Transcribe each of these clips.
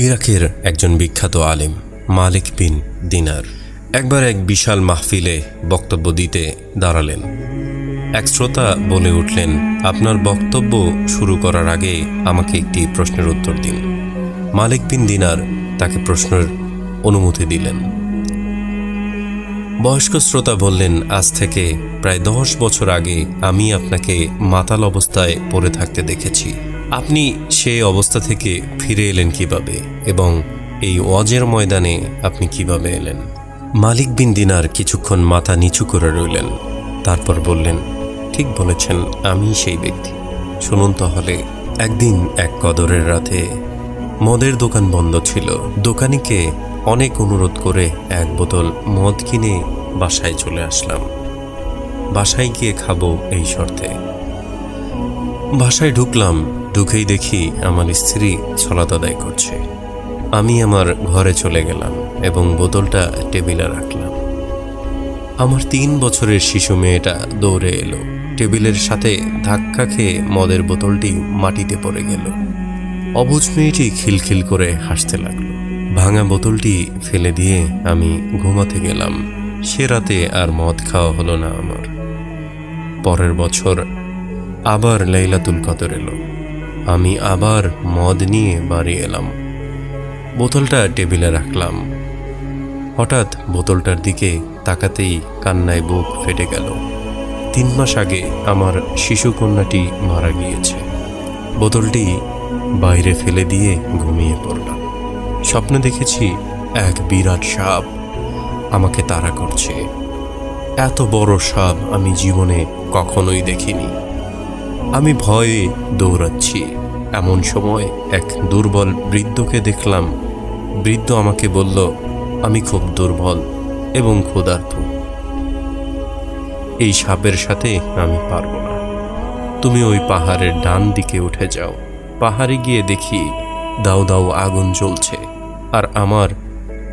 ইরাকের একজন বিখ্যাত আলেম মালিক বিন দিনার একবার এক বিশাল মাহফিলে বক্তব্য দিতে দাঁড়ালেন। এক শ্রোতা বলে উঠলেন, আপনার বক্তব্য শুরু করার আগে আমাকে একটি প্রশ্নের উত্তর দিন। মালিক বিন দিনার তাকে প্রশ্নের অনুমতি দিলেন। বয়স্ক শ্রোতা বললেন, আজ থেকে প্রায় 10 বছর আগে আমি আপনাকে মাতাল অবস্থায় পড়ে থাকতে দেখেছি। আপনি সেই অবস্থা থেকে ফিরে এলেন কিভাবে এবং এই ওয়াজের ময়দানে আপনি কিভাবে এলেন? মালিক বিন দিনার কিছুক্ষণ মাথা নিচু করে রইলেন। তারপর বললেন, ঠিক বলেছেন, আমি সেই ব্যক্তি। শুনুন তাহলে। একদিন এক কদরের রাতে মদের দোকান বন্ধ ছিল। দোকানিকে অনেক অনুরোধ করে এক বোতল মদ কিনে বাসায় চলে আসলাম। বাসায় গিয়ে খাবো এই শর্তে। বাসায় ঢুকলাম। ঢুকেই দেখি আমার স্ত্রী ছলাত আদায় করছে। আমি আমার ঘরে চলে গেলাম এবং বোতলটা টেবিলে রাখলাম। আমার 3 বছরের শিশু মেয়েটা দৌড়ে এলো। টেবিলের সাথে ধাক্কা খেয়ে মদের বোতলটি মাটিতে পড়ে গেল। অবুঝ মেয়েটি খিলখিল করে হাসতে লাগলো। ভাঙা বোতলটি ফেলে দিয়ে আমি ঘুমাতে গেলাম। সে রাতে আর মদ খাওয়া হলো না আমার। পরের বছর আবার লাইলাতুল কদর এলো। আমি আবার মদ নিয়ে বাড়ি এলাম। বোতলটা টেবিলে রাখলাম। হঠাৎ বোতলটার দিকে তাকাতেই কান্নায় বুক ফেটে গেল। 3 মাস আগে আমার শিশু কন্যাটি মারা গিয়েছে। বোতলটি বাইরে ফেলে দিয়ে ঘুমিয়ে পড়লাম। স্বপ্নে দেখেছি এক বিরাট সাপ আমাকে তাড়া করছে। এত বড় সাপ আমি জীবনে কখনোই দেখিনি। আমি ভয়ে দৌড়াচ্ছি। এমন সময় এক দুর্বল বৃদ্ধকে দেখলাম। বৃদ্ধ আমাকে বলল, আমি খুব দুর্বল এবং ক্ষুধার্ত। এই সাপের সাথে আমি পারবো না। তুমি ওই পাহাড়ের ডান দিকে উঠে যাও। পাহাড়ে গিয়ে দেখি দাউ দাউ আগুন জ্বলছে আর আমার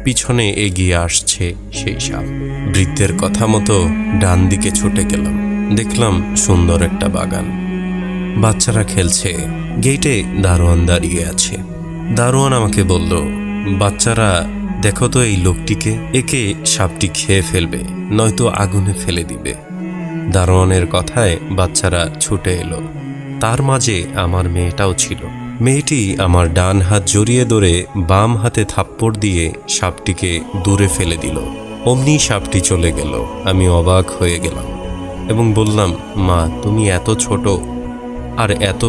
পিছনে এগিয়ে আসছে সেই সাপ। বৃদ্ধের কথা মতো ডান দিকে ছুটে গেলাম। দেখলাম সুন্দর একটা বাগান। বাচ্চারা খেলছে। গেটে দারোয়ান দাঁড়িয়ে আছে। দারোয়ান আমাকে বলল, বাচ্চারা দেখো তো এই লোকটিকে, একে সাপটি খেয়ে ফেলবে, নয়তো আগুনে ফেলে দিবে। দারোয়ানের কথায় বাচ্চারা ছুটে এলো। তার মাঝে আমার মেয়েটাও ছিল। মেয়েটি আমার ডান হাত জড়িয়ে ধরে বাম হাতে থাপ্পড় দিয়ে সাপটিকে দূরে ফেলে দিল। অমনি সাপটি চলে গেল। আমি অবাক হয়ে গেলাম এবং বললাম, মা, তুমি এত ছোট আর এত